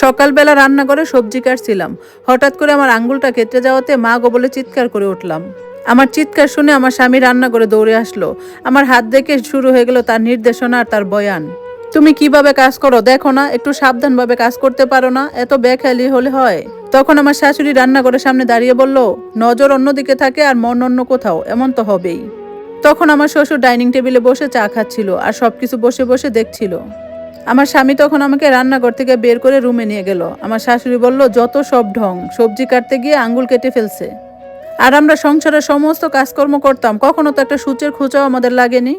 সকালবেলা রান্না করে সবজি কাটছিলাম, হঠাৎ করে আমার আঙ্গুলটা কেটে যাওয়াতে মা গো বলে চিৎকার করে উঠলাম। আমার চিৎকার শুনে আমার স্বামী রান্না করে দৌড়ে আসলো। আমার হাত দেখে শুরু হয়ে গেল তার নির্দেশনা আর তার বয়ান। তুমি কিভাবে কাজ করো দেখো না, একটু সাবধানভাবে কাজ করতে পারো না, এত বেখেয়ালি হলে হয়। তখন আমার শাশুড়ি রান্নাঘরের সামনে দাঁড়িয়ে বলল, নজর অন্যদিকে থাকে আর মন অন্য কোথাও, এমন তো হবেই। তখন আমার শ্বশুর ডাইনিং টেবিলে বসে চা খাচ্ছিল আর সবকিছু বসে বসে দেখছিল। আমার স্বামী তখন আমাকে রান্নাঘর থেকে বের করে রুমে নিয়ে গেল। আমার শাশুড়ি বলল, যত সব ঢং, সবজি কাটতে গিয়ে আঙ্গুল কেটে ফেলছে। আর আমরা সংসারের সমস্ত কাজকর্ম করতাম, কখনো তো একটা সূচের খোঁচাও আমাদের লাগেনি।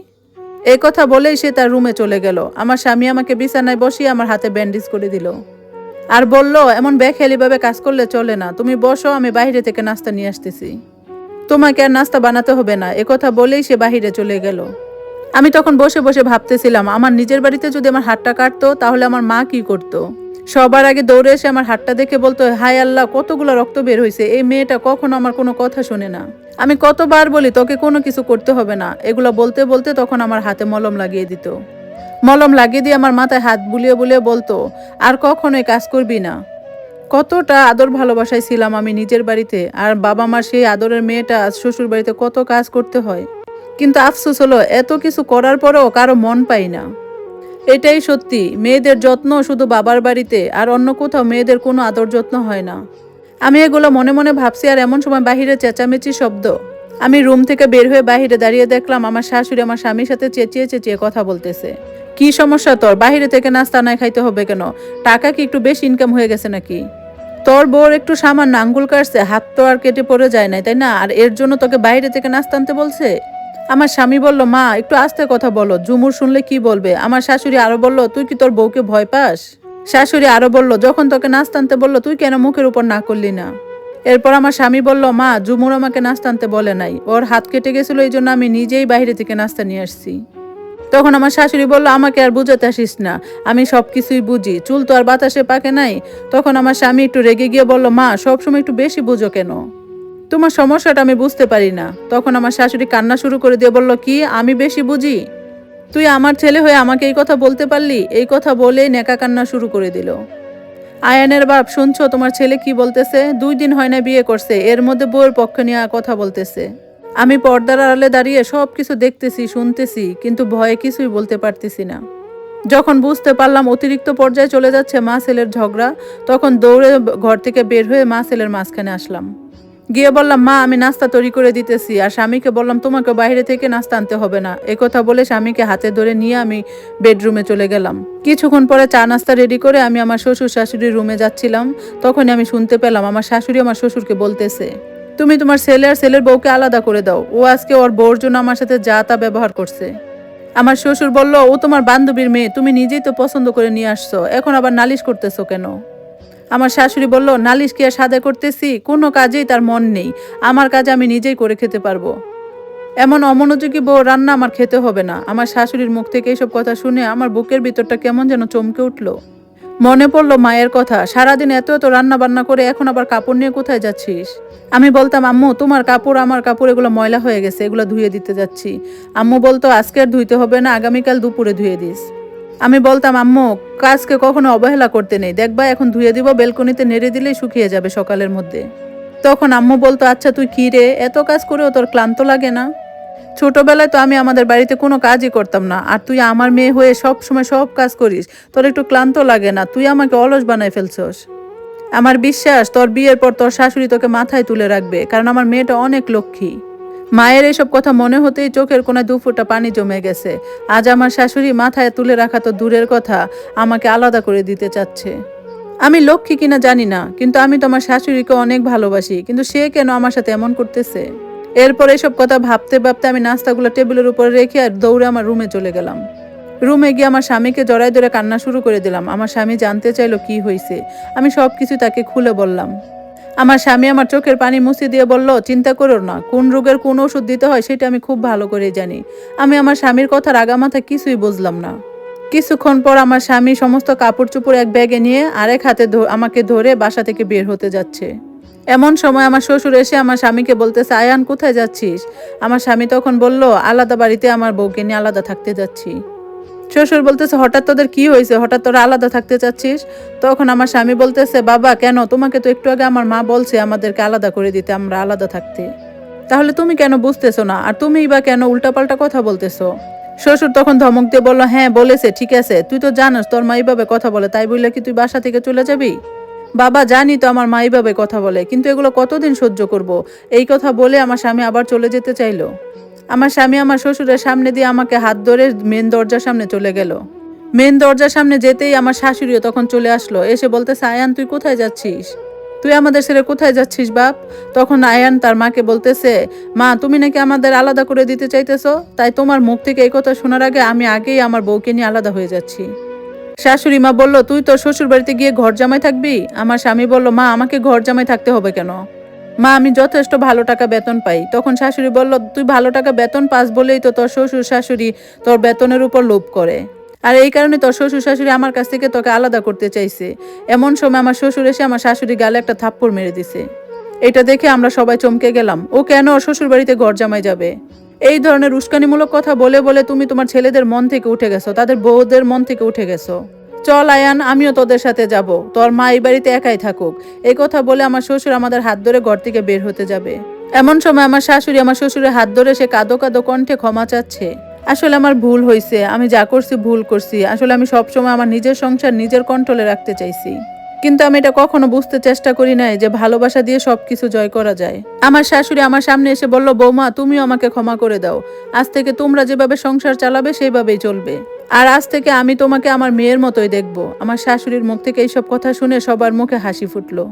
এই কথা বলেই সে তার রুমে চলে গেল। আমার স্বামী আমাকে বিছানায় বসিয়ে আমার হাতে ব্যান্ডেজ করে দিল আর বলল, এমন বেখেয়ালিভাবে কাজ করলে চলে না, তুমি বসো, আমি বাইরে থেকে নাস্তা নিয়ে আসতেছি, তোমাকে আর নাস্তা বানাতে হবে না। একথা বলেই সে বাহিরে চলে গেল। আমি তখন বসে বসে ভাবতেছিলাম, আমার নিজের বাড়িতে যদি আমার হাতটা কাটতো তাহলে আমার মা কি করতো। সবার আগে দৌড়ে এসে আমার হাতটা দেখে বলতো, হায় আল্লাহ, কতগুলো রক্ত বের হয়েছে, এই মেয়েটা কখনো আমার কোনো কথা শোনে না। আমি কতবার বলি তোকে কোনো কিছু করতে হবে না, এগুলো বলতে বলতে তখন আমার হাতে মলম লাগিয়ে দিত। মলম লাগিয়ে দিয়ে আমার মাথায় হাত বুলিয়ে বুলিয়ে বলতো, আর কখনোই কাজ করবি না। কতটা আদর ভালোবাসায় ছিলাম আমি নিজের বাড়িতে, আর বাবা মার সেই আদরের মেয়েটা আজ শ্বশুর বাড়িতে কত কাজ করতে হয়। কিন্তু আফসোস হলো, এত কিছু করার পরেও কারো মন পাই না। এটাই সত্যি, মেয়েদের যত্ন শুধু বাবার বাড়িতে, আর অন্য কোথাও মেয়েদের কোনো আদর যত্ন হয় না। আমি এগুলো মনে মনে ভাবছি, আর এমন সময় বাহিরে চেঁচামেচি শব্দ। আমি রুম থেকে বের হয়ে বাহিরে দাঁড়িয়ে দেখলাম আমার শাশুড়ি আমার স্বামীর সাথে চেঁচিয়ে চেঁচিয়ে কথা বলতেছে। কি সমস্যা তোর, বাহিরে থেকে নাস্তা নাই খাইতে হবে কেন? টাকা কি একটু বেশি ইনকাম হয়ে গেছে নাকি? তোর বউর একটু সামান্য আঙ্গুল কাটছে, হাত তো আর কেটে পড়ে যায় নাই, তাই না? আর এর জন্য তোকে বাইরে থেকে নাস্তা আনতে বলছে? আমার স্বামী বলল, মা একটু আস্তে কথা বলো, ঝুমুর শুনলে কি বলবে। আমার শাশুড়ি আরো বলল, তুই কি তোর বউকে ভয় পাস? শাশুড়ি আরো বলল, যখন তোকে নাস্তা আনতে বললো তুই কেন মুখের উপর না করলি না? এরপর আমার স্বামী বলল, মা ঝুমুর আমাকে নাস্তা আনতে বলে নাই, ওর হাত কেটে গেছিল, এই জন্য আমি নিজেই বাইরে থেকে নাস্তা নিয়ে আসছি। তখন আমার শাশুড়ি বলল, আমাকে আর বুঝাতে আসিস না, আমি সবকিছুই বুঝি, চুল তো আর বাতাসে পাকে নাই। তখন আমার স্বামী একটু রেগে গিয়ে বলল, মা সবসময় একটু বেশি বুঝো কেন? তোমার সমস্যাটা আমি বুঝতে পারি না। তখন আমার শাশুড়ি কান্না শুরু করে দিয়ে বলল, কি আমি বেশি বুঝি? তুই আমার ছেলে হয়ে আমাকে এই কথা বলতে পারলি? এই কথা বলেই নেকা কান্না শুরু করে দিল। আয়ানের বাপ, শুনছো তোমার ছেলে কি বলতেছে? 2 দিন হয় না বিয়ে করছে, এর মধ্যে বউয়ের পক্ষ নিয়ে কথা বলতেছে। আমি পর্দার আড়ালে দাঁড়িয়ে সব কিছু দেখতেছি শুনতেছি, কিন্তু ভয়ে কিছুই বলতে পারতেছি না। যখন বুঝতে পারলাম অতিরিক্ত পর্যায়ে চলে যাচ্ছে মা ছেলের ঝগড়া, তখন দৌড়ে ঘর থেকে বের হয়ে মা ছেলের মাঝখানে আসলাম। গিয়ে বললাম, মা আমি নাস্তা তৈরি করে দিতেছি। আর স্বামীকে বললাম, তোমাকে বাইরে থেকে নাস্তা আনতে হবে না। একথা বলে স্বামীকে হাতে ধরে নিয়ে আমি বেডরুমে চলে গেলাম। কিছুক্ষণ পরে চা নাস্তা রেডি করে আমি আমার শ্বশুর শাশুড়ির রুমে যাচ্ছিলাম। তখনই আমি শুনতে পেলাম আমার শাশুড়ি আমার শ্বশুরকে বলতেছে, তুমি তোমার ছেলে আর ছেলের বউকে আলাদা করে দাও, ও আজকে ওর বউর জন্য আমার সাথে যা তা ব্যবহার করছে। আমার শ্বশুর বলল, ও তোমার বান্ধবীর মেয়ে, তুমি নিজেই তো পছন্দ করে নিয়ে আসছো, এখন আবার নালিশ করতেছো কেন? আমার শাশুড়ি বলল, নালিশ কি আর সাদা করতেছি? কোনো কাজেই তার মন নেই, আমার কাজ আমি নিজেই করে খেতে পারবো। এমন অমনোযোগী বউ রান্না আমার খেতে হবে না। আমার শাশুড়ির মুখ থেকে এইসব কথা শুনে আমার বুকের ভিতরটা কেমন যেন চমকে উঠল। মনে পড়লো মায়ের কথা, সারাদিন এত এত রান্না বান্না করে এখন আবার কাপড় নিয়ে কোথায় যাচ্ছিস? আমি বলতাম, আম্মু তোমার কাপড় আমার কাপড় এগুলো ময়লা হয়ে গেছে, এগুলো ধুয়ে দিতে যাচ্ছি। আম্মু বলতো, আজকে আর ধুইতে হবে না, আগামীকাল দুপুরে ধুয়ে দিস। আমি বলতাম, আম্মু কাজকে কখনো অবহেলা করতে নেই, দেখবা এখন ধুয়ে দিব, বেলকনিতে নেড়ে দিলেই শুকিয়ে যাবে সকালের মধ্যে। তখন আম্মু বলতো, আচ্ছা তুই কি রে, এত কাজ করেও তোর ক্লান্ত লাগে না? ছোটবেলায় তো আমি আমাদের বাড়িতে কোনো কাজই করতাম না, আর তুই আমার মেয়ে হয়ে সব সময় সব কাজ করিস, তোর একটু ক্লান্ত লাগে না? তুই আমাকে অলস বানাই ফেলছস। আমার বিশ্বাস তোর বিয়ের পর তোর শাশুড়ি তোকে মাথায় তুলে রাখবে, কারণ আমার মেয়েটা অনেক লক্ষ্মী। মায়ের এইসব কথা মনে হতেই চোখের কোনায় 2 ফোঁটা পানি জমে গেছে। আজ আমার শাশুড়ি মাথায় তুলে রাখা তো দূরের কথা, আমাকে আলাদা করে দিতে চাচ্ছে। আমি লক্ষ্মী কিনা জানি না, কিন্তু আমি তো আমার শাশুড়িকে অনেক ভালোবাসি, কিন্তু সে কেন আমার সাথে এমন করতেছে? এরপর এইসব কথা ভাবতে ভাবতে আমি নাস্তাগুলো টেবিলের উপরে রেখে আর দৌড়ে আমার রুমে চলে গেলাম। রুমে গিয়ে আমার স্বামীকে জড়াই ধরে কান্না শুরু করে দিলাম। আমার স্বামী জানতে চাইলো কি হয়েছে। আমি সব কিছু তাকে খুলে বললাম। আমার স্বামী আমার চোখের পানি মুছে দিয়ে বলল, চিন্তা করো না, কোন রোগের কোন ওষুধ দিতে হয় সেটা আমি খুব ভালো করেই জানি। আমি আমার স্বামীর কথার আগামাথা কিছুই বুঝলাম না। কিছুক্ষণ পর আমার স্বামী সমস্ত কাপড় চোপড় এক ব্যাগে নিয়ে আরেক হাতে আমাকে ধরে বাসা থেকে বের হতে যাচ্ছে। এমন সময় আমার শ্বশুর এসে আমার স্বামীকে বলতেছে, আয়ান কোথায় যাচ্ছিস? আমার স্বামী তখন বলল, আলাদা বাড়িতে আমার বউকে নিয়ে আলাদা থাকতে যাচ্ছি। শ্বশুর বলতেছে, হঠাৎ তোদের কি হয়েছে, হঠাৎ তোরা আলাদা থাকতে চাচ্ছিস? তখন আমার স্বামী বলতেছে, বাবা কেন, তোমাকে তো একটু আগে আমার মা বলছে আমাদেরকে আলাদা করে দিতে, আমরা আলাদা থাকতে। তাহলে তুমি কেন বুঝতেছো না, আর তুমিই বা কেন উল্টাপাল্টা কথা বলতেছো? শ্বশুর তখন ধমক দিয়ে বলল, হ্যাঁ বলেছে, ঠিক আছে, তুই তো জানাস তোর মা এইভাবে কথা বলে, তাই বললে কি তুই বাসা থেকে চলে যাবি? বাবা জানি তো আমার মা এইভাবে কথা বলে, কিন্তু এগুলো কতদিন সহ্য করব? এই কথা বলে আমার স্বামী আবার চলে যেতে চাইলো। আমার স্বামী আমার শ্বশুরের সামনে দিয়ে আমাকে হাত ধরে মেন দরজার সামনে চলে গেল। মেন দরজার সামনে যেতেই আমার শাশুড়িও তখন চলে আসলো, এসে বলতেছে, আয়ান তুই কোথায় যাচ্ছিস? তুই আমাদের ছেড়ে কোথায় যাচ্ছিস বাপ? তখন আয়ান তার মাকে বলতেছে, মা তুমি নাকি আমাদের আলাদা করে দিতে চাইতেছো, তাই তোমার মুখ থেকে এই কথা শোনার আগে আমি আগেই আমার বউকে নিয়ে আলাদা হয়ে যাচ্ছি। শাশুড়ি মা বলল, তুই তোর শ্বশুর বাড়িতে গিয়ে ঘর জামাই থাকবি? আমার স্বামী বলল, মা আমাকে ঘর জামাই থাকতে হবে কেন? মা আমি যথেষ্ট ভালো টাকা বেতন পাই। তখন শাশুড়ি বলল, তুই ভালো টাকা বেতন পাস বলেই তো তোর শ্বশুর শাশুড়ি তোর বেতনের উপর লোভ করে, আর এই কারণে তোর শ্বশুর শাশুড়ি আমার কাছ থেকে তোকে আলাদা করতে চাইছে। এমন সময় আমার শ্বশুর এসে আমার শাশুড়ি গালে একটা থাপ্পড় মেরে দিছে। এটা দেখে আমরা সবাই চমকে গেলাম, ও কেন ওর শ্বশুর বাড়িতে ঘর জামাই যাবে? এই ধরনের উস্কানিমূলক কথা বলে বলে তুমি তোমার ছেলেদের মন থেকে উঠে গেছো, তাদের বউদের মন থেকে উঠে গেছো। চল আয়ান, আমিও তোদের সাথে যাব, তোর মা এই বাড়িতে একাই থাকুক। এই কথা বলে আমার শ্বশুর আমাদের হাত ধরে ঘর থেকে বের হতে যাবে। এমন সময় আমার শাশুড়ি আমার শ্বশুরের হাত ধরে সে কাঁদো কাঁদো কণ্ঠে ক্ষমা চাচ্ছে। আসলে আমার ভুল হয়েছে, আমি যা করছি ভুল করছি। আসলে আমি সবসময় আমার নিজের সংসার নিজের কন্ট্রোলে রাখতে চাইছি, কিন্তু আমি এটা কখনো বুঝতে চেষ্টা করি নাই যে ভালোবাসা দিয়ে সবকিছু জয় করা যায়। আমার শাশুড়ি আমার সামনে এসে বলল, বৌমা তুমিও আমাকে ক্ষমা করে দাও। আজ থেকে তোমরা যেভাবে সংসার চালাবে সেইভাবেই চলবে, আর আজ থেকে আমি তোমাকে আমার মেয়ের মতোই দেখব। আমার শাশুড়ির মুখ থেকে এইসব কথা শুনে সবার মুখে হাসি ফুটলো।